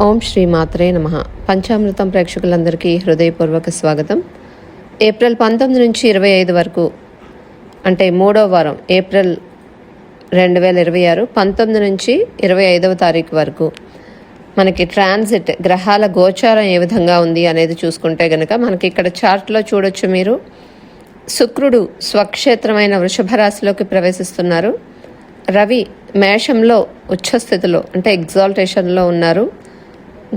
ఓం శ్రీ మాత్రే నమః. పంచామృతం ప్రేక్షకులందరికీ హృదయపూర్వక స్వాగతం. ఏప్రిల్ 19 నుంచి 25 వరకు అంటే 3వ వారం ఏప్రిల్ 2026 19 నుంచి 25వ తారీఖు వరకు మనకి ట్రాన్సిట్ గ్రహాల గోచారం ఏ విధంగా ఉంది అనేది చూసుకుంటే గనక మనకి ఇక్కడ చార్ట్లో చూడొచ్చు మీరు. శుక్రుడు స్వక్షేత్రమైన వృషభ రాశిలోకి ప్రవేశిస్తున్నారు. రవి మేషంలో ఉచ్చస్థితిలో అంటే ఎగ్జాల్టేషన్లో ఉన్నారు.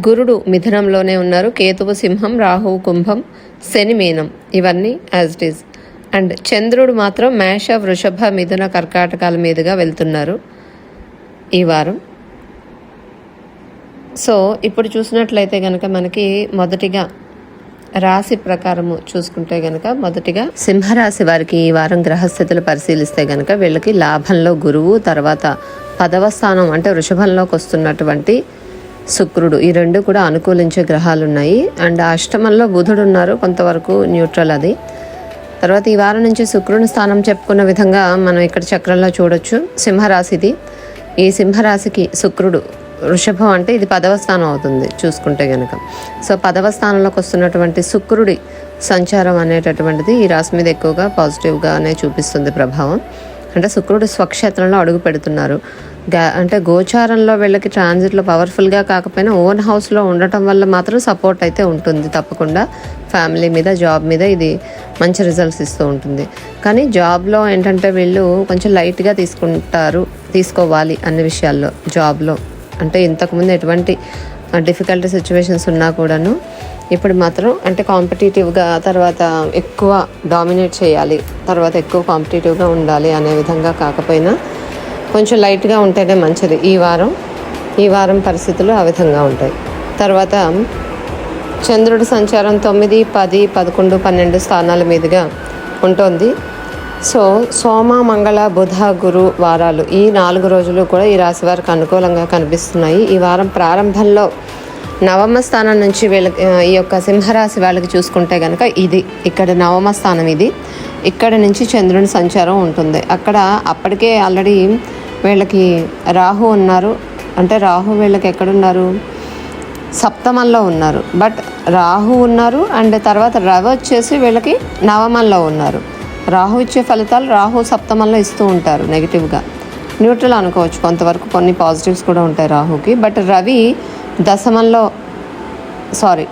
గురుడు మిథునంలోనే ఉన్నారు. కేతువు సింహం, రాహువు కుంభం, శని మీనం, ఇవన్నీ యాజ్ ఇట్ ఈజ్. అండ్ చంద్రుడు మాత్రం మేష, వృషభ, మిథున, కర్కాటకాల మీదుగా వెళ్తున్నారు ఈ వారం. సో ఇప్పుడు చూసినట్లయితే కనుక మనకి మొదటిగా రాశి ప్రకారము చూసుకుంటే గనక మొదటిగా సింహరాశి వారికి ఈ వారం గ్రహస్థితులు పరిశీలిస్తే గనక వీళ్ళకి లాభంలో గురువు, తర్వాత 10వ స్థానం అంటే వృషభంలోకి వస్తున్నటువంటి శుక్రుడు, ఈ రెండు కూడా అనుకూలించే గ్రహాలు ఉన్నాయి. అండ్ అష్టమంలో బుధుడు ఉన్నారు, కొంతవరకు న్యూట్రల్ అది. తర్వాత ఈ వారం నుంచి శుక్రుని స్థానం చెప్పుకున్న విధంగా మనం ఇక్కడ చక్రంలో చూడొచ్చు. సింహరాశిది. ఈ సింహరాశికి శుక్రుడు వృషభం అంటే ఇది 10వ స్థానం అవుతుంది చూసుకుంటే కనుక. సో 10వ స్థానంలోకి వస్తున్నటువంటి శుక్రుడి సంచారం అనేటటువంటిది ఈ రాశి మీద ఎక్కువగా పాజిటివ్గానే చూపిస్తుంది ప్రభావం. అంటే శుక్రుడు స్వక్షేత్రంలో అడుగు పెడుతున్నారు. అంటే గోచారంలో వీళ్ళకి ట్రాన్సిట్లో పవర్ఫుల్గా కాకపోయినా ఓన్ హౌస్లో ఉండటం వల్ల మాత్రం సపోర్ట్ అయితే ఉంటుంది తప్పకుండా. ఫ్యామిలీ మీద, జాబ్ మీద ఇది మంచి రిజల్ట్స్ ఇస్తూ ఉంటుంది. కానీ జాబ్లో ఏంటంటే వీళ్ళు కొంచెం లైట్గా తీసుకోవాలి అన్ని విషయాల్లో. జాబ్లో అంటే ఇంతకుముందు ఎటువంటి డిఫికల్ట్ సిచ్యువేషన్స్ ఉన్నా కూడాను ఇప్పుడు మాత్రం అంటే కాంపిటేటివ్గా, తర్వాత ఎక్కువ డామినేట్ చేయాలి, తర్వాత ఎక్కువ కాంపిటేటివ్గా ఉండాలి అనే విధంగా కాకపోయినా కొంచెం లైట్గా ఉంటేనే మంచిది. ఈ వారం పరిస్థితులు ఆ విధంగా ఉంటాయి. తర్వాత చంద్రుడి సంచారం 9, 10, 11, 12 స్థానాల మీదుగా ఉంటుంది. సో సోమ, మంగళ, బుధ, గురు వారాలు ఈ 4 రోజులు కూడా ఈ రాశి వారికి అనుకూలంగా కనిపిస్తున్నాయి. ఈ వారం ప్రారంభంలో 9వ స్థానం నుంచి వీళ్ళకి ఈ యొక్క సింహరాశి వాళ్ళకి చూసుకుంటే కనుక ఇది ఇక్కడ 9వ స్థానం. ఇది ఇక్కడ నుంచి చంద్రుని సంచారం ఉంటుంది. అప్పటికే ఆల్రెడీ వీళ్ళకి రాహు ఉన్నారు. అంటే రాహు వీళ్ళకి ఎక్కడున్నారు, సప్తమంలో ఉన్నారు. బట్ రాహు ఉన్నారు అండ్ తర్వాత రవి వచ్చేసి వీళ్ళకి 9మంలో ఉన్నారు. రాహు ఇచ్చే ఫలితాలు రాహు సప్తమంలో ఇస్తూ ఉంటారు నెగిటివ్గా. న్యూట్రల్ అనుకోవచ్చు కొంతవరకు, కొన్ని పాజిటివ్స్ కూడా ఉంటాయి రాహుకి. బట్ రవి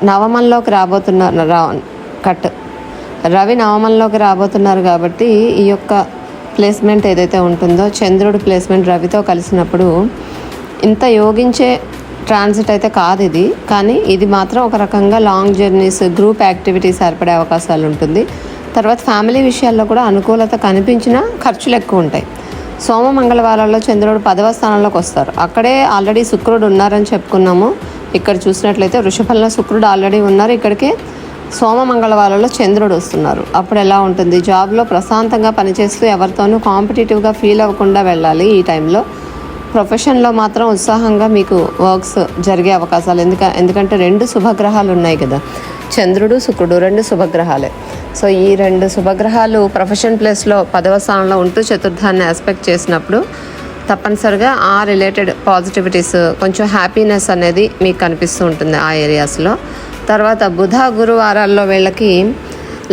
9మంలోకి రాబోతున్నారు. రవి 9మంలోకి రాబోతున్నారు కాబట్టి ఈ యొక్క ప్లేస్మెంట్ ఏదైతే ఉంటుందో చంద్రుడి ప్లేస్మెంట్ రవితో కలిసినప్పుడు ఇంత యోగించే ట్రాన్సిట్ అయితే కాదు ఇది. కానీ ఇది మాత్రం ఒక రకంగా లాంగ్ జర్నీస్, గ్రూప్ యాక్టివిటీస్ ఏర్పడే అవకాశాలు ఉంటుంది. తర్వాత ఫ్యామిలీ విషయాల్లో కూడా అనుకూలత కనిపించినా ఖర్చులు ఎక్కువ ఉంటాయి. సోమ, మంగళవారాల్లో చంద్రుడు 10వ స్థానంలోకి వస్తారు. అక్కడే ఆల్రెడీ శుక్రుడు ఉన్నారని చెప్పుకున్నాము. ఇక్కడ చూసినట్లయితే వృషభంలో శుక్రుడు ఆల్రెడీ ఉన్నారు. ఇక్కడికే సోమ, మంగళవారాల్లో చంద్రుడు వస్తున్నారు. అప్పుడు ఎలా ఉంటుంది, జాబ్లో ప్రశాంతంగా పనిచేస్తూ ఎవరితోనూ కాంపిటేటివ్గా ఫీల్ అవ్వకుండా వెళ్ళాలి ఈ టైంలో. ప్రొఫెషన్లో మాత్రం ఉత్సాహంగా మీకు వర్క్స్ జరిగే అవకాశాలు. ఎందుకంటే 2 శుభగ్రహాలు ఉన్నాయి కదా, చంద్రుడు, శుక్రుడు 2 శుభగ్రహాలే. సో ఈ 2 శుభగ్రహాలు ప్రొఫెషన్ ప్లేస్లో 10వ స్థానంలో ఉంటూ చతుర్థాన్ని ఆస్పెక్ట్ చేసినప్పుడు తప్పనిసరిగా ఆ రిలేటెడ్ పాజిటివిటీస్, కొంచెం హ్యాపీనెస్ అనేది మీకు కనిపిస్తూ ఉంటుంది ఆ ఏరియాస్లో. తర్వాత బుధ, గురువారాల్లో వీళ్ళకి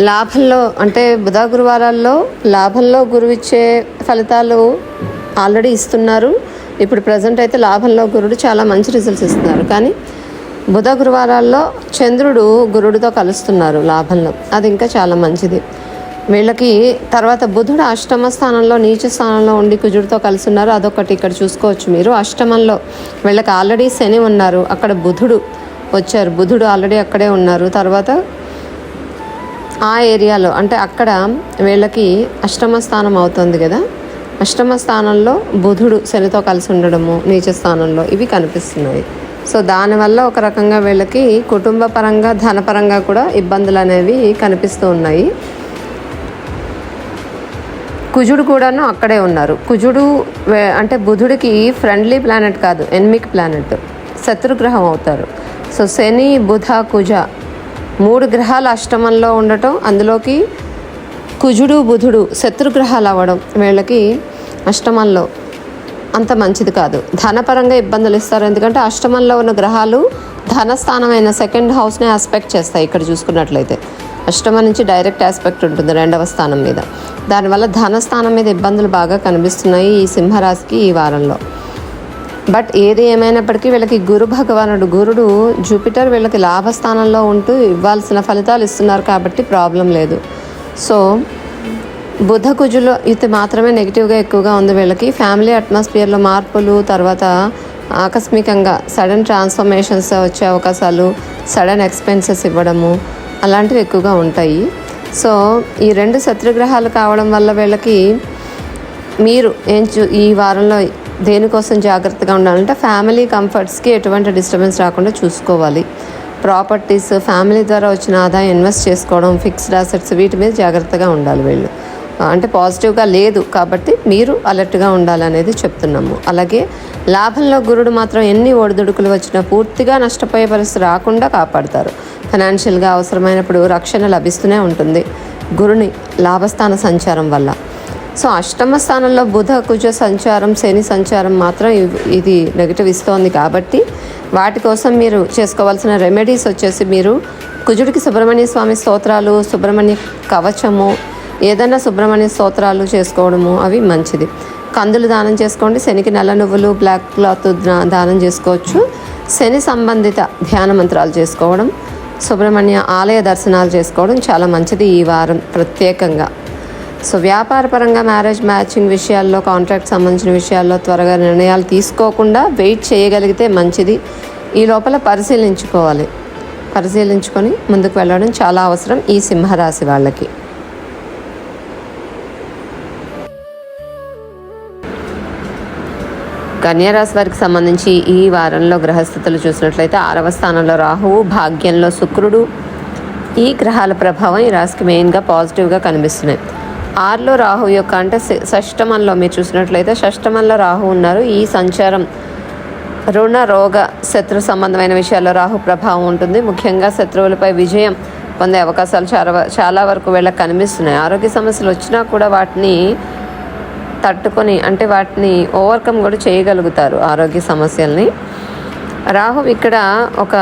లాభంలో అంటే బుధ, గురువారాల్లో లాభంలో గురువు ఇచ్చే ఫలితాలు ఆల్రెడీ ఇస్తున్నారు. ఇప్పుడు ప్రజెంట్ అయితే లాభంలో గురుడు చాలా మంచి రిజల్ట్స్ ఇస్తున్నారు. కానీ బుధ, గురువారాల్లో చంద్రుడు గురుడితో కలుస్తున్నారు లాభంలో, అది ఇంకా చాలా మంచిది వీళ్ళకి. తర్వాత బుధుడు అష్టమ స్థానంలో, నీచ స్థానంలో ఉండి కుజుడితో కలిసి ఉన్నారు. అదొకటి ఇక్కడ చూసుకోవచ్చు మీరు. అష్టమంలో వీళ్ళకి ఆల్రెడీ శని ఉన్నారు, అక్కడ బుధుడు వచ్చారు. బుధుడు ఆల్రెడీ అక్కడే ఉన్నారు. తర్వాత ఆ ఏరియాలో అంటే అక్కడ వీళ్ళకి అష్టమ స్థానం అవుతుంది కదా, అష్టమ స్థానంలో బుధుడు శనితో కలిసి ఉండడము, నీచ స్థానంలో, ఇవి కనిపిస్తున్నాయి. సో దానివల్ల ఒక రకంగా వీళ్ళకి కుటుంబ పరంగా, ధనపరంగా కూడా ఇబ్బందులు అనేవి కనిపిస్తూ ఉన్నాయి. కుజుడు కూడాను అక్కడే ఉన్నారు. కుజుడు అంటే బుధుడికి ఫ్రెండ్లీ ప్లానెట్ కాదు, ఎనిమిక్ ప్లానెట్, శత్రుగ్రహం అవుతారు. సో శని, బుధ, కుజ 3 గ్రహాలు అష్టమంలో ఉండటం, అందులోకి కుజుడు, బుధుడు శత్రుగ్రహాలు అవ్వడం వీళ్ళకి అష్టమంలో అంత మంచిది కాదు. ధనపరంగా ఇబ్బందులు ఇస్తారు, ఎందుకంటే అష్టమంలో ఉన్న గ్రహాలు ధనస్థానమైన సెకండ్ హౌస్ని ఆస్పెక్ట్ చేస్తాయి. ఇక్కడ చూసుకున్నట్లయితే అష్టమ నుంచి డైరెక్ట్ ఆస్పెక్ట్ ఉంటుంది 2వ స్థానం మీద. దానివల్ల ధనస్థానం మీద ఇబ్బందులు బాగా కనిపిస్తున్నాయి ఈ సింహరాశికి ఈ వారంలో. బట్ ఏది ఏమైనప్పటికీ వీళ్ళకి గురుడు జూపిటర్ వీళ్ళకి లాభస్థానంలో ఉంటూ ఇవ్వాల్సిన ఫలితాలు ఇస్తున్నారు కాబట్టి ప్రాబ్లం లేదు. సో బుధ కుజుల ఇది మాత్రమే నెగిటివ్గా ఎక్కువగా ఉంది వీళ్ళకి. ఫ్యామిలీ అట్మాస్ఫియర్లో మార్పులు, తర్వాత ఆకస్మికంగా సడన్ ట్రాన్స్ఫర్మేషన్స్ వచ్చే అవకాశాలు, సడన్ ఎక్స్పెన్సెస్ ఇవ్వడము అలాంటివి ఎక్కువగా ఉంటాయి. సో ఈ 2 శత్రుగ్రహాలు కావడం వల్ల వీళ్ళకి మీరు ఈ వారంలో దేనికోసం జాగ్రత్తగా ఉండాలంటే ఫ్యామిలీ కంఫర్ట్స్కి ఎటువంటి డిస్టర్బెన్స్ రాకుండా చూసుకోవాలి. ప్రాపర్టీస్, ఫ్యామిలీ ద్వారా వచ్చిన ఆదాయం ఇన్వెస్ట్ చేసుకోవడం, ఫిక్స్డ్ అసెట్స్, వీటి మీద జాగ్రత్తగా ఉండాలి వీళ్ళు. అంటే పాజిటివ్గా లేదు కాబట్టి మీరు అలర్ట్గా ఉండాలనేది చెప్తున్నాము. అలాగే లాభంలో గురుడు మాత్రం ఎన్ని ఒడిదుడుకులు వచ్చినా పూర్తిగా నష్టపోయే పరిస్థితి రాకుండా కాపాడతారు. ఫైనాన్షియల్గా అవసరమైనప్పుడు రక్షణ లభిస్తూనే ఉంటుంది గురుని లాభస్థాన సంచారం వల్ల. సో అష్టమ స్థానంలో బుధ కుజ సంచారం, శని సంచారం మాత్రం ఇది నెగిటివ్ ఇస్తోంది కాబట్టి వాటి కోసం మీరు చేసుకోవాల్సిన రెమెడీస్ వచ్చేసి మీరు కుజుడికి సుబ్రహ్మణ్య స్వామి స్తోత్రాలు, సుబ్రహ్మణ్య కవచము, ఏదైనా సుబ్రహ్మణ్య స్తోత్రాలు చేసుకోవడము అవి మంచిది. కందులు దానం చేసుకోండి. శనికి నల్ల నువ్వులు, బ్లాక్ క్లాత్ దానం చేసుకోవచ్చు. శని సంబంధిత ధ్యాన మంత్రాలు చేసుకోవడం, సుబ్రహ్మణ్య ఆలయ దర్శనాలు చేసుకోవడం చాలా మంచిది ఈ వారం ప్రత్యేకంగా. సో వ్యాపారపరంగా మ్యారేజ్ మ్యాచింగ్ విషయాల్లో, కాంట్రాక్ట్ సంబంధించిన విషయాల్లో త్వరగా నిర్ణయాలు తీసుకోకుండా వెయిట్ చేయగలిగితే మంచిది. ఈ లోపల పరిశీలించుకొని ముందుకు వెళ్ళడం చాలా అవసరం ఈ సింహరాశి వాళ్ళకి. కన్యారాశి వారికి సంబంధించి ఈ వారంలో గ్రహస్థితులు చూసినట్లయితే 6వ స్థానంలో రాహువు, భాగ్యంలో శుక్రుడు. ఈ గ్రహాల ప్రభావం ఈ రాశికి మెయిన్గా పాజిటివ్గా కనిపిస్తున్నాయి. 6లో రాహు యొక్క అంటే షష్టమంలో మీరు చూసినట్లయితే షష్టమంలో రాహు ఉన్నారు. ఈ సంచారం రుణ, రోగ, శత్రు సంబంధమైన విషయాల్లో రాహు ప్రభావం ఉంటుంది. ముఖ్యంగా శత్రువులపై విజయం పొందే అవకాశాలు చాలా వరకు వీళ్ళకి కనిపిస్తున్నాయి. ఆరోగ్య సమస్యలు వచ్చినా కూడా వాటిని తట్టుకొని అంటే వాటిని ఓవర్కమ్ కూడా చేయగలుగుతారు ఆరోగ్య సమస్యల్ని. రాహు ఇక్కడ ఒక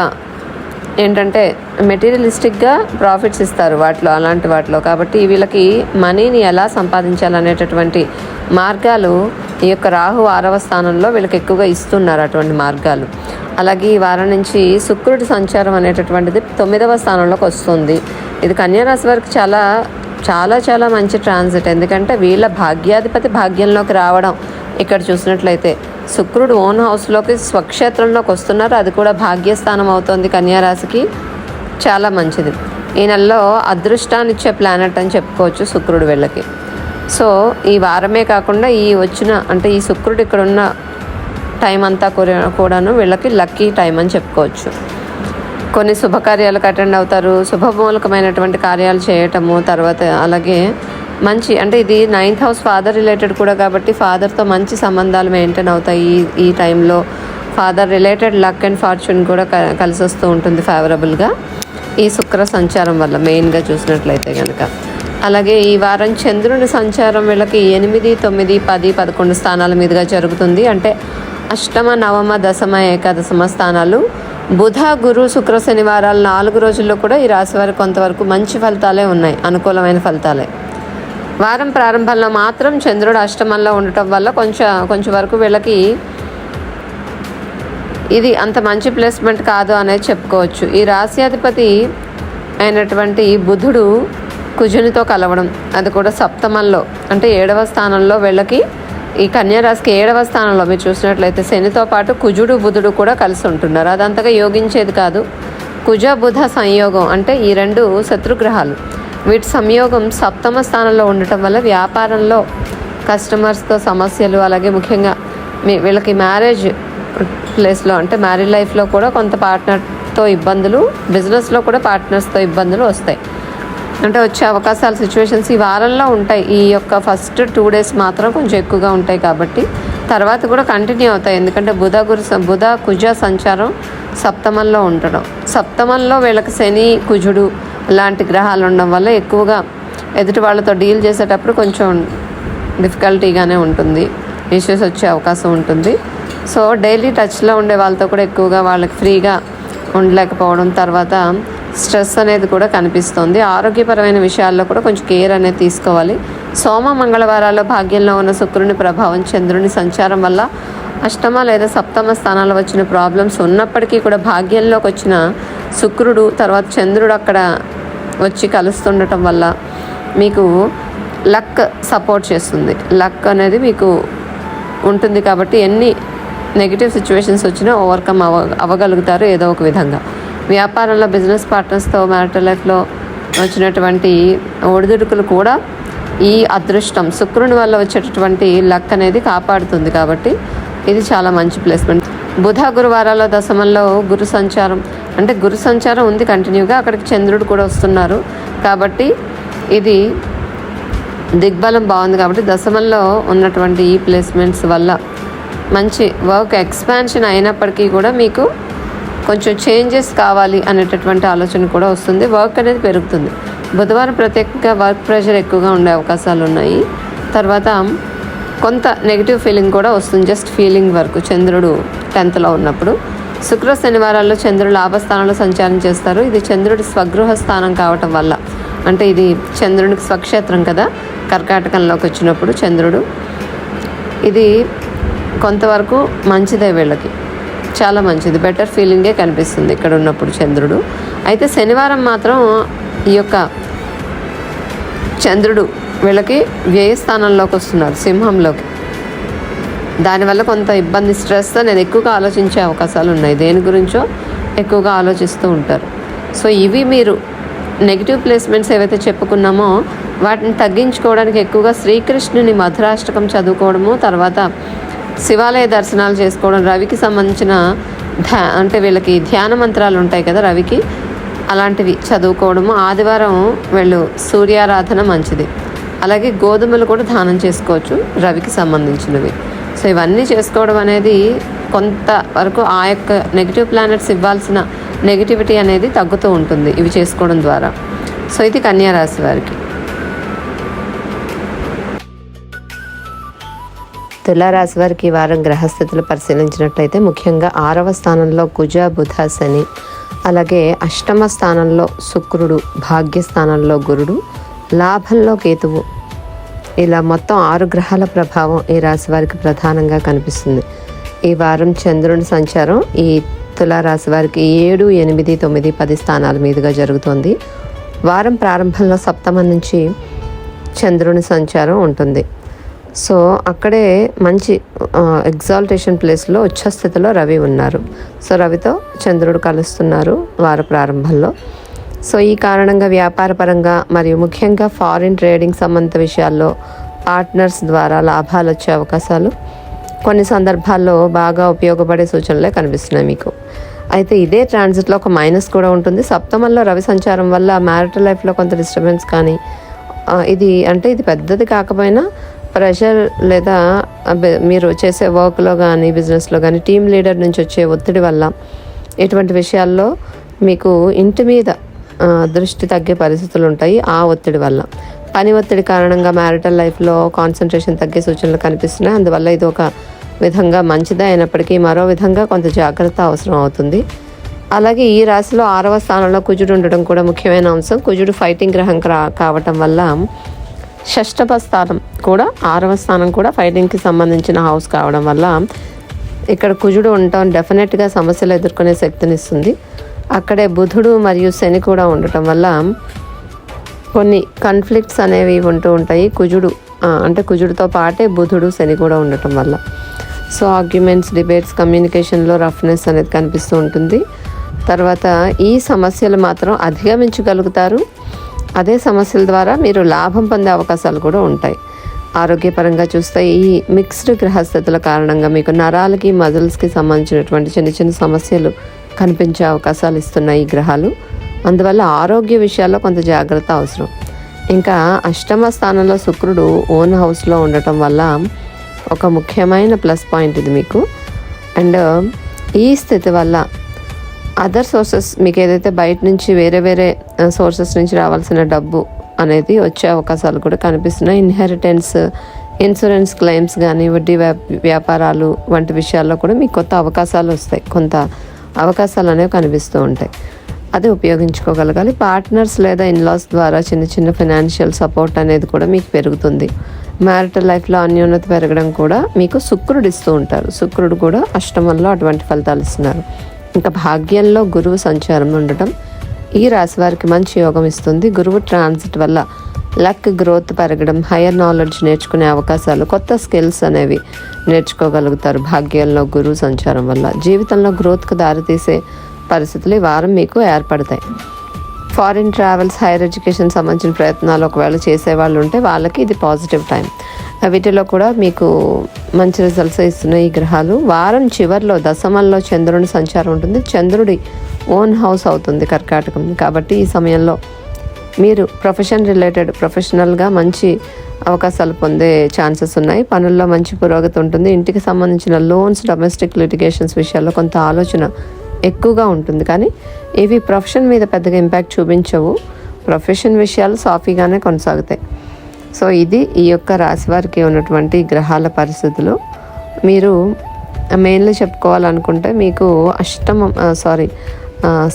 ఏంటంటే మెటీరియలిస్టిక్గా ప్రాఫిట్స్ ఇస్తారు అలాంటి వాటిలో. కాబట్టి వీళ్ళకి మనీని ఎలా సంపాదించాలనేటటువంటి మార్గాలు ఈ యొక్క రాహు 6వ స్థానంలో వీళ్ళకి ఎక్కువగా ఇస్తున్నారు అటువంటి మార్గాలు. అలాగే ఈ వారం నుంచి శుక్రుడి సంచారం అనేటటువంటిది 9వ స్థానంలోకి వస్తుంది. ఇది కన్యారాశి వారికి చాలా చాలా చాలా మంచి ట్రాన్సిట్. ఎందుకంటే వీళ్ళ భాగ్యాధిపతి భాగ్యంలోకి రావడం, ఇక్కడ చూసినట్లయితే శుక్రుడు ఓన్ హౌస్లోకి స్వక్షేత్రంలోకి వస్తున్నారు. అది కూడా భాగ్యస్థానం అవుతుంది కన్యారాశికి, చాలా మంచిది. ఈ నెలలో అదృష్టాన్ని ఇచ్చే ప్లానెట్ అని చెప్పుకోవచ్చు శుక్రుడు వీళ్ళకి. సో ఈ వారమే కాకుండా ఈ శుక్రుడు ఇక్కడ ఉన్న టైం అంతా కూడాను వీళ్ళకి లక్కీ టైం అని చెప్పుకోవచ్చు. కొన్ని శుభకార్యాలకు అటెండ్ అవుతారు, శుభమూలకమైనటువంటి కార్యాలు చేయటము. తర్వాత అలాగే మంచి ఇది 9th హౌస్ ఫాదర్ రిలేటెడ్ కూడా కాబట్టి ఫాదర్తో మంచి సంబంధాలు మెయింటైన్ అవుతాయి. ఈ టైంలో father related luck and fortune కూడా కలిసి వస్తూ ఉంటుంది ఫేవరబుల్గా ఈ శుక్ర సంచారం వల్ల మెయిన్గా చూసినట్లయితే కనుక. అలాగే ఈ వారం చంద్రుని సంచారం వీళ్ళకి 8, 9, 10, 11 స్థానాల మీదుగా జరుగుతుంది. అంటే అష్టమ, నవమ, దశమ, ఏకాదశమ స్థానాలు. బుధ, గురు, శుక్ర, శనివారాలు 4 రోజుల్లో కూడా ఈ రాశి వారికి కొంతవరకు మంచి ఫలితాలే ఉన్నాయి, అనుకూలమైన ఫలితాలే. వారం ప్రారంభంలో మాత్రం చంద్రుడు అష్టమంలో ఉండటం వల్ల కొంచెం వరకు వీళ్ళకి ఇది అంత మంచి ప్లేస్మెంట్ కాదు అనేది చెప్పుకోవచ్చు. ఈ రాశ్యాధిపతి అయినటువంటి బుధుడు కుజునితో కలవడం, అది కూడా సప్తమంలో అంటే 7వ స్థానంలో వీళ్ళకి ఈ కన్యారాశికి 7వ స్థానంలో మీరు చూసినట్లయితే శనితో పాటు కుజుడు, బుధుడు కూడా కలిసి ఉంటున్నారు. అదంతగా యోగించేది కాదు. కుజ బుధ సంయోగం అంటే ఈ 2 శత్రుగ్రహాలు, వీటి సంయోగం 7వ స్థానంలో ఉండటం వల్ల వ్యాపారంలో కస్టమర్స్తో సమస్యలు, అలాగే ముఖ్యంగా వీళ్ళకి మ్యారేజ్ ప్లేస్లో అంటే మ్యారీడ్ లైఫ్లో కూడా కొంత పార్ట్నర్తో ఇబ్బందులు, బిజినెస్లో కూడా పార్ట్నర్స్తో ఇబ్బందులు వస్తాయి. అంటే వచ్చే అవకాశాలు, సిచ్యువేషన్స్ ఈ వారంలో ఉంటాయి. ఈ యొక్క ఫస్ట్ 2 డేస్ మాత్రం కొంచెం ఎక్కువగా ఉంటాయి కాబట్టి తర్వాత కూడా కంటిన్యూ అవుతాయి. ఎందుకంటే బుధ కుజ సంచారం సప్తమంలో ఉండడం, సప్తమంలో వీళ్ళకి శని, కుజుడు లాంటి గ్రహాలు ఉండడం వల్ల ఎక్కువగా ఎదుటి వాళ్ళతో డీల్ చేసేటప్పుడు కొంచెం డిఫికల్టీగానే ఉంటుంది. ఇష్యూస్ వచ్చే అవకాశం ఉంటుంది. సో డైలీ టచ్లో ఉండే వాళ్ళతో కూడా ఎక్కువగా వాళ్ళకి ఫ్రీగా ఉండలేకపోవడం, తర్వాత స్ట్రెస్ అనేది కూడా కనిపిస్తుంది. ఆరోగ్యపరమైన విషయాల్లో కూడా కొంచెం కేర్ అనేది తీసుకోవాలి. సోమ మంగళవారాల్లో భాగ్యంలో ఉన్న శుక్రుని ప్రభావం, చంద్రుని సంచారం వల్ల అష్టమ లేదా సప్తమ స్థానాల్లో వచ్చిన ప్రాబ్లమ్స్ ఉన్నప్పటికీ కూడా భాగ్యంలోకి వచ్చిన శుక్రుడు తర్వాత చంద్రుడు అక్కడ వచ్చి కలుస్తుండటం వల్ల మీకు లక్ సపోర్ట్ చేస్తుంది. లక్ అనేది మీకు ఉంటుంది కాబట్టి ఎన్ని నెగిటివ్ సిచ్యువేషన్స్ వచ్చినా ఓవర్కమ్ అవ్వగలుగుతారు ఏదో ఒక విధంగా. వ్యాపారంలో బిజినెస్ పార్ట్నర్స్తో మ్యారిటల్ లైఫ్లో వచ్చినటువంటి ఒడిదుడుకులు కూడా ఈ అదృష్టం శుక్రుని వల్ల వచ్చేటటువంటి లక్ అనేది కాపాడుతుంది. కాబట్టి ఇది చాలా మంచి ప్లేస్మెంట్. బుధ గురువారాల్లో దశమంలో గురు సంచారం ఉంది కంటిన్యూగా. అక్కడికి చంద్రుడు కూడా వస్తున్నారు కాబట్టి ఇది దిగ్బలం బాగుంది. కాబట్టి దశమంలో ఉన్నటువంటి ఈ ప్లేస్మెంట్స్ వల్ల మంచి వర్క్ ఎక్స్పాన్షన్ అయినప్పటికీ కూడా మీకు కొంచెం చేంజెస్ కావాలి అనేటటువంటి ఆలోచన కూడా వస్తుంది. వర్క్ అనేది పెరుగుతుంది. బుధవారం ప్రత్యేకంగా వర్క్ ప్రెషర్ ఎక్కువగా ఉండే అవకాశాలు ఉన్నాయి. తర్వాత కొంత నెగిటివ్ ఫీలింగ్ కూడా వస్తుంది, జస్ట్ ఫీలింగ్ వరకు చంద్రుడు 10th ఉన్నప్పుడు. శుక్ర శనివారాల్లో చంద్రుడు లాభస్థానంలో సంచారం చేస్తారు. ఇది చంద్రుడి స్వగృహ స్థానం కావటం వల్ల, అంటే ఇది చంద్రుడికి స్వక్షేత్రం కదా, కర్కాటకంలోకి వచ్చినప్పుడు చంద్రుడు, ఇది కొంతవరకు మంచిదే, వీళ్ళకి చాలా మంచిది, బెటర్ ఫీలింగే కనిపిస్తుంది ఇక్కడ ఉన్నప్పుడు చంద్రుడు. అయితే శనివారం మాత్రం ఈ యొక్క చంద్రుడు వీళ్ళకి వ్యయస్థానంలోకి వస్తున్నారు, సింహంలోకి. దానివల్ల కొంత ఇబ్బంది, స్ట్రెస్ అనేది ఎక్కువగా ఆలోచించే అవకాశాలు ఉన్నాయి. దేని గురించో ఎక్కువగా ఆలోచిస్తూ ఉంటారు. సో ఇవి మీరు నెగిటివ్ ప్లేస్మెంట్స్ ఏవైతే చెప్పుకున్నామో వాటిని తగ్గించుకోవడానికి ఎక్కువగా శ్రీకృష్ణుని మధురాష్టకం చదువుకోవడము, తర్వాత శివాలయ దర్శనాలు చేసుకోవడం, రవికి సంబంధించిన అంటే వీళ్ళకి ధ్యాన మంత్రాలు ఉంటాయి కదా రవికి, అలాంటివి చదువుకోవడము. ఆదివారం వీళ్ళు సూర్యారాధన మంచిది. అలాగే గోధుమలు కూడా దానం చేసుకోవచ్చు రవికి సంబంధించినవి. సో ఇవన్నీ చేసుకోవడం అనేది కొంతవరకు ఆ యొక్క నెగిటివ్ ప్లానెట్స్ ఇవ్వాల్సిన నెగిటివిటీ అనేది తగ్గుతూ ఉంటుంది ఇవి చేసుకోవడం ద్వారా. సో ఇది కన్యా రాశి వారికి. తులారాశి వారికి ఈ వారం గ్రహస్థితులు పరిశీలించినట్లయితే ముఖ్యంగా 6వ స్థానంలో కుజ బుధ శని, అలాగే అష్టమ స్థానంలో శుక్రుడు, భాగ్యస్థానంలో గురుడు, లాభంలో కేతువు, ఇలా మొత్తం 6 గ్రహాల ప్రభావం ఈ రాశి వారికి ప్రధానంగా కనిపిస్తుంది. ఈ వారం చంద్రుని సంచారం ఈ తులారాశి వారికి 7, 8, 9, 10 స్థానాల మీదుగా జరుగుతుంది. వారం ప్రారంభంలో సప్తమం నుంచి చంద్రుని సంచారం ఉంటుంది. సో అక్కడే మంచి ఎగ్జాల్టేషన్ ప్లేస్లో ఉచ్చస్థితిలో రవి ఉన్నారు. సో రవితో చంద్రుడు కలుస్తున్నారు వార ప్రారంభంలో. సో ఈ కారణంగా వ్యాపారపరంగా మరియు ముఖ్యంగా ఫారిన్ ట్రేడింగ్ సంబంధిత విషయాల్లో పార్ట్నర్స్ ద్వారా లాభాలు వచ్చే అవకాశాలు కొన్ని సందర్భాల్లో బాగా ఉపయోగపడే సూచనలే కనిపిస్తున్నాయి మీకు. అయితే ఇదే ట్రాన్సిట్లో ఒక మైనస్ కూడా ఉంటుంది. సప్తమంలో రవి సంచారం వల్ల మ్యారిటల్ లైఫ్లో కొంత డిస్టర్బెన్స్ కానీ, ఇది పెద్దది కాకపోయినా ప్రెషర్ లేదా మీరు చేసే వర్క్లో కానీ బిజినెస్లో కానీ టీమ్ లీడర్ నుంచి వచ్చే ఒత్తిడి వల్ల ఇటువంటి విషయాల్లో మీకు ఇంటి మీద దృష్టి తగ్గే పరిస్థితులు ఉంటాయి. ఆ ఒత్తిడి వల్ల, పని ఒత్తిడి కారణంగా మ్యారిటల్ లైఫ్లో కాన్సన్ట్రేషన్ తగ్గే సూచనలు కనిపిస్తున్నాయి. అందువల్ల ఇది ఒక విధంగా మంచిదే అయినప్పటికీ మరో విధంగా కొంత జాగ్రత్త అవసరం అవుతుంది. అలాగే ఈ రాశిలో 6వ స్థానంలో కుజుడు ఉండడం కూడా ముఖ్యమైన అంశం. కుజుడు ఫైటింగ్ గ్రహం కావటం వల్ల షష్టమ స్థానం కూడా 6వ స్థానం కూడా ఫైటింగ్కి సంబంధించిన హౌస్ కావడం వల్ల ఇక్కడ కుజుడు ఉండటం డెఫినెట్గా సమస్యలు ఎదుర్కొనే శక్తినిస్తుంది. అక్కడే బుధుడు మరియు శని కూడా ఉండటం వల్ల కొన్ని కాన్ఫ్లిక్ట్స్ అనేవి ఉంటూ ఉంటాయి. కుజుడితో పాటే బుధుడు శని కూడా ఉండటం వల్ల సో ఆర్గ్యుమెంట్స్, డిబేట్స్, కమ్యూనికేషన్లో రఫ్నెస్ అనేది కనిపిస్తూ ఉంటుంది. తర్వాత ఈ సమస్యలు మాత్రం అధిగమించగలుగుతారు. అదే సమస్యల ద్వారా మీరు లాభం పొందే అవకాశాలు కూడా ఉంటాయి. ఆరోగ్యపరంగా చూస్తే ఈ మిక్స్డ్ గ్రహస్థితుల కారణంగా మీకు నరాలకి, మజిల్స్కి సంబంధించినటువంటి చిన్న చిన్న సమస్యలు కనిపించే అవకాశాలు ఇస్తున్నాయి ఈ గ్రహాలు. అందువల్ల ఆరోగ్య విషయాల్లో కొంత జాగ్రత్త అవసరం. ఇంకా అష్టమ స్థానంలో శుక్రుడు ఓన్ హౌస్లో ఉండటం వల్ల ఒక ముఖ్యమైన ప్లస్ పాయింట్ ఇది మీకు. అండ్ ఈ స్థితి వల్ల అదర్ సోర్సెస్, మీకు ఏదైతే బయట నుంచి వేరే సోర్సెస్ నుంచి రావాల్సిన డబ్బు అనేది వచ్చే అవకాశాలు కూడా కనిపిస్తున్నాయి. ఇన్హెరిటెన్స్, ఇన్సూరెన్స్ క్లెయిమ్స్ కానీ వడ్డీ వ్యాపారాలు వంటి విషయాల్లో కూడా మీకు కొత్త అవకాశాలు వస్తాయి, కొంత అవకాశాలు అనేవి కనిపిస్తూ ఉంటాయి. అది ఉపయోగించుకోగలగాలి. పార్ట్నర్స్ లేదా ఇన్లాస్ ద్వారా చిన్న చిన్న ఫైనాన్షియల్ సపోర్ట్ అనేది కూడా మీకు పెరుగుతుంది. మ్యారిటల్ లైఫ్లో అన్యోన్యత పెరగడం కూడా మీకు శుక్రుడు ఇస్తూ ఉంటారు. శుక్రుడు కూడా అష్టమంలో అటువంటి ఫలితాలు ఇస్తున్నారు. ఇంకా భాగ్యంలో గురువు సంచారం ఉండటం ఈ రాశి వారికి మంచి యోగం ఇస్తుంది. గురువు ట్రాన్సిట్ వల్ల లక్ గ్రోత్ పెరగడం, హయ్యర్ నాలెడ్జ్ నేర్చుకునే అవకాశాలు, కొత్త స్కిల్స్ అనేవి నేర్చుకోగలుగుతారు. భాగ్యంలో గురువు సంచారం వల్ల జీవితంలో గ్రోత్కు దారితీసే పరిస్థితులు ఈ వారం మీకు ఏర్పడతాయి. ఫారిన్ ట్రావెల్స్, హైయర్ ఎడ్యుకేషన్ సంబంధించిన ప్రయత్నాలు ఒకవేళ చేసేవాళ్ళు ఉంటే వాళ్ళకి ఇది పాజిటివ్ టైం. వీటిలో కూడా మీకు మంచి రిజల్ట్స్ ఇస్తున్న ఈ గ్రహాలు వారం చివరిలో దశమంలో చంద్రుని సంచారం ఉంటుంది. చంద్రుడి ఓన్ హౌస్ అవుతుంది కర్కాటకం. కాబట్టి ఈ సమయంలో మీరు ప్రొఫెషనల్గా మంచి అవకాశాలు పొందే ఛాన్సెస్ ఉన్నాయి. పనుల్లో మంచి పురోగతి ఉంటుంది. ఇంటికి సంబంధించిన లోన్స్, డొమెస్టిక్ లిటిగేషన్స్ విషయాల్లో కొంత ఆలోచన ఎక్కువగా ఉంటుంది, కానీ ఇవి ప్రొఫెషన్ మీద పెద్దగా ఇంపాక్ట్ చూపించవు. ప్రొఫెషన్ విషయాలు సాఫీగానే కొనసాగుతాయి. సో ఇది ఈ యొక్క రాశి వారికి ఉన్నటువంటి గ్రహాల పరిస్థితులు. మీరు మెయిన్లీ చెప్పుకోవాలనుకుంటే మీకు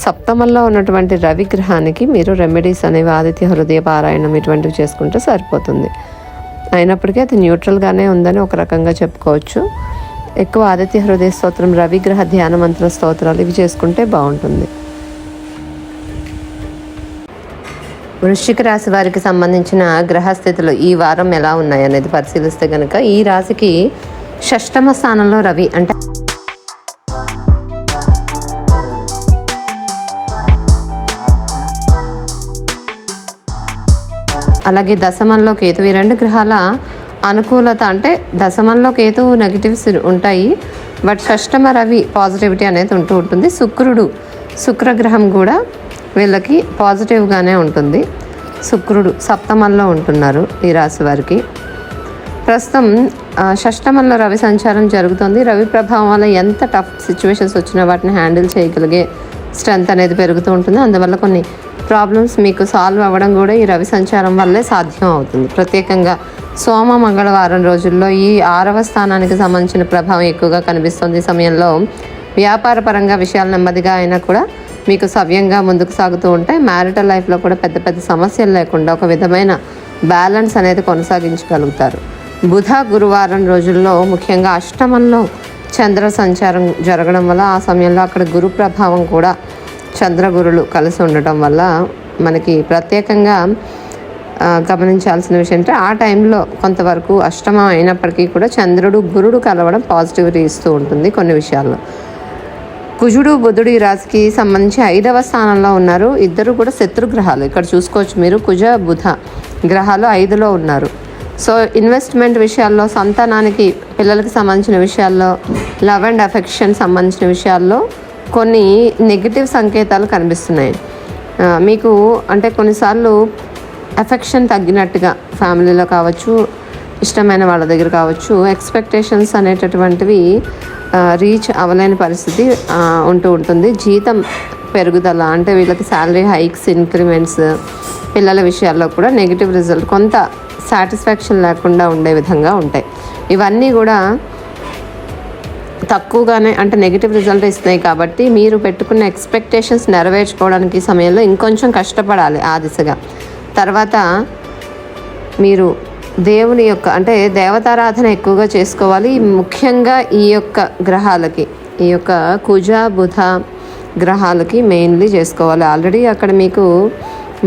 సప్తమంలో ఉన్నటువంటి రవి గ్రహానికి మీరు రెమెడీస్ అనేవి ఆదిత్య హృదయ పారాయణం ఇటువంటివి చేసుకుంటే సరిపోతుంది. అయినప్పటికీ అది న్యూట్రల్గానే ఉందని ఒక రకంగా చెప్పుకోవచ్చు. ఎక్కువ ఆదిత్య హృదయ స్తోత్రం, రవిగ్రహ ధ్యాన మంత్ర స్తోత్రాలు ఇవి చేసుకుంటే బాగుంటుంది. వృశ్చిక రాశి వారికి సంబంధించిన గ్రహస్థితులు ఈ వారం ఎలా ఉన్నాయి అనేది పరిశీలిస్తే కనుక ఈ రాశికి షష్టమ స్థానంలో రవి అంటే అలాగే దశమంలో కేతు. ఈ రెండు గ్రహాల అనుకూలత అంటే దశమంలో కేతు నెగిటివ్స్ ఉంటాయి, బట్ షష్టమ రవి పాజిటివిటీ అనేది ఉంటుంది. శుక్రగ్రహం కూడా వీళ్ళకి పాజిటివ్గానే ఉంటుంది. శుక్రుడు సప్తమంలో ఉంటున్నారు ఈ రాశి వారికి. ప్రస్తుతం షష్టమంలో రవి సంచారం జరుగుతుంది. రవి ప్రభావం వల్ల ఎంత టఫ్ సిచ్యువేషన్స్ వచ్చినా వాటిని హ్యాండిల్ చేయగలిగే స్ట్రెంత్ అనేది పెరుగుతూ ఉంటుంది. అందువల్ల కొన్ని ప్రాబ్లమ్స్ మీకు సాల్వ్ అవ్వడం కూడా ఈ రవి సంచారం వల్లే సాధ్యం అవుతుంది. ప్రత్యేకంగా సోమ మంగళవారం రోజుల్లో ఈ 6వ స్థానానికి సంబంధించిన ప్రభావం ఎక్కువగా కనిపిస్తుంది. ఈ సమయంలో వ్యాపార పరంగా విషయాలు నెమ్మదిగా అయినా కూడా మీకు సవ్యంగా ముందుకు సాగుతూ ఉంటాయి. మ్యారిటల్ లైఫ్లో కూడా పెద్ద పెద్ద సమస్యలు లేకుండా ఒక విధమైన బ్యాలెన్స్ అనేది కొనసాగించగలుగుతారు. బుధ గురువారం రోజుల్లో ముఖ్యంగా అష్టమంలో చంద్ర సంచారం జరగడం వల్ల ఆ సమయంలో అక్కడ గురు ప్రభావం కూడా చంద్రగురులు కలిసి ఉండటం వల్ల మనకి ప్రత్యేకంగా గమనించాల్సిన విషయం అంటే ఆ టైంలో కొంతవరకు అష్టమం అయినప్పటికీ కూడా చంద్రుడు గురుడు కలవడం పాజిటివిటీ ఇస్తూ ఉంటుంది కొన్ని విషయాల్లో. కుజుడు బుధుడు ఈ రాశికి సంబంధించి 5వ స్థానంలో ఉన్నారు. ఇద్దరు కూడా శత్రుగ్రహాలు. ఇక్కడ చూసుకోవచ్చు మీరు, కుజ బుధ గ్రహాలు 5లో ఉన్నారు. సో ఇన్వెస్ట్మెంట్ విషయాల్లో, సంతానానికి పిల్లలకి సంబంధించిన విషయాల్లో, లవ్ అండ్ అఫెక్షన్ సంబంధించిన విషయాల్లో కొన్ని నెగిటివ్ సంకేతాలు కనిపిస్తున్నాయి. మీకు అంటే కొన్నిసార్లు అఫెక్షన్ తగ్గినట్టుగా ఫ్యామిలీలో కావచ్చు, ఇష్టమైన వాళ్ళ దగ్గర కావచ్చు, ఎక్స్పెక్టేషన్స్ అనేటటువంటివి రీచ్ అవ్వలేని పరిస్థితి ఉంటూ ఉంటుంది. జీతం పెరుగుదల అంటే వీళ్ళకి శాలరీ హైక్స్, ఇంక్రిమెంట్స్, పిల్లల విషయాల్లో కూడా నెగిటివ్ రిజల్ట్, కొంత సాటిస్ఫాక్షన్ లేకుండా ఉండే విధంగా ఉంటాయి. ఇవన్నీ కూడా తక్కువగానే అంటే నెగిటివ్ రిజల్ట్ ఇస్తున్నాయి. కాబట్టి మీరు పెట్టుకున్న ఎక్స్పెక్టేషన్స్ నెరవేర్చుకోవడానికి సమయంలో ఇంకొంచెం కష్టపడాలి ఆ దిశగా. తర్వాత మీరు దేవుని యొక్క అంటే దేవతారాధన ఎక్కువగా చేసుకోవాలి. ముఖ్యంగా ఈ యొక్క గ్రహాలకి, ఈ యొక్క కుజ బుధ గ్రహాలకి మెయిన్లీ చేసుకోవాలి. ఆల్రెడీ అక్కడ మీకు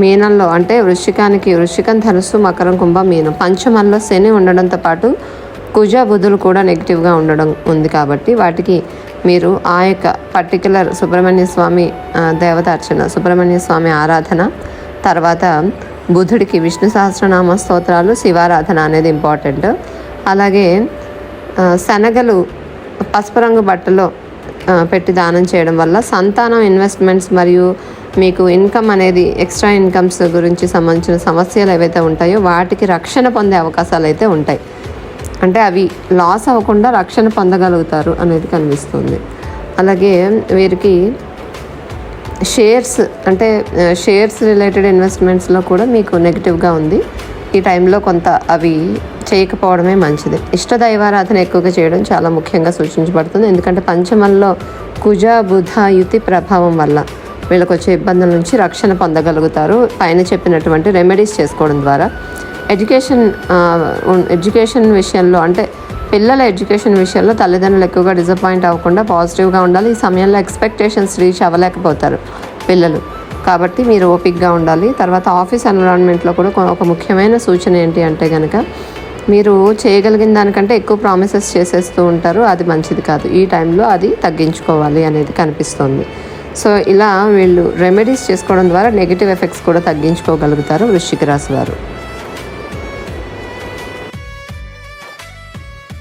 మీనంలో అంటే వృశ్చికం, ధనుస్సు, మకరం, కుంభం, మీనం, పంచమంలో శని ఉండడంతో పాటు కుజ బుధులు కూడా నెగిటివ్గా ఉండడం ఉంది. కాబట్టి వాటికి మీరు ఆ యొక్క పర్టికులర్ సుబ్రహ్మణ్య స్వామి దేవతార్చన, సుబ్రహ్మణ్య స్వామి ఆరాధన, తర్వాత బుధుడికి విష్ణు సహస్రనామ స్తోత్రాలు, శివారాధన అనేది ఇంపార్టెంట్. అలాగే శనగలు పసుపు రంగు బట్టలో పెట్టి దానం చేయడం వల్ల సంతానం, ఇన్వెస్ట్మెంట్స్ మరియు మీకు ఇన్కమ్ అనేది ఎక్స్ట్రా ఇన్కమ్స్ గురించి సంబంధించిన సమస్యలు ఏవైతే ఉంటాయో వాటికి రక్షణ పొందే అవకాశాలు అయితే ఉంటాయి. అంటే అవి లాస్ అవ్వకుండా రక్షణ పొందగలుగుతారు అనేది కనిపిస్తుంది. అలాగే వీరికి షేర్స్ రిలేటెడ్ ఇన్వెస్ట్మెంట్స్లో కూడా మీకు నెగిటివ్గా ఉంది. ఈ టైంలో కొంత అవి చేయకపోవడమే మంచిది. ఇష్ట దైవారాధన ఎక్కువగా చేయడం చాలా ముఖ్యంగా సూచించబడుతుంది. ఎందుకంటే పంచమంలో కుజ బుధ యుతి ప్రభావం వల్ల వీళ్ళకి వచ్చే ఇబ్బందుల నుంచి రక్షణ పొందగలుగుతారు పైన చెప్పినటువంటి రెమెడీస్ చేసుకోవడం ద్వారా. ఎడ్యుకేషన్ విషయంలో అంటే పిల్లల ఎడ్యుకేషన్ విషయంలో తల్లిదండ్రులు ఎక్కువగా డిసప్పాయింట్ అవ్వకుండా పాజిటివ్గా ఉండాలి. ఈ సమయంలో ఎక్స్పెక్టేషన్స్ రీచ్ అవ్వలేకపోతారు పిల్లలు, కాబట్టి మీరు ఓపిక్గా ఉండాలి. తర్వాత ఆఫీస్ ఎన్విరాన్మెంట్లో కూడా ఒక ముఖ్యమైన సూచన ఏంటి అంటే కనుక మీరు చేయగలిగిన దానికంటే ఎక్కువ ప్రామిసెస్ చేసేస్తూ ఉంటారు, అది మంచిది కాదు. ఈ టైంలో అది తగ్గించుకోవాలి అనేది కనిపిస్తుంది. సో ఇలా వీళ్ళు రెమెడీస్ చేసుకోవడం ద్వారా నెగిటివ్ ఎఫెక్ట్స్ కూడా తగ్గించుకోగలుగుతారు వృశ్చిక రాశి వారు.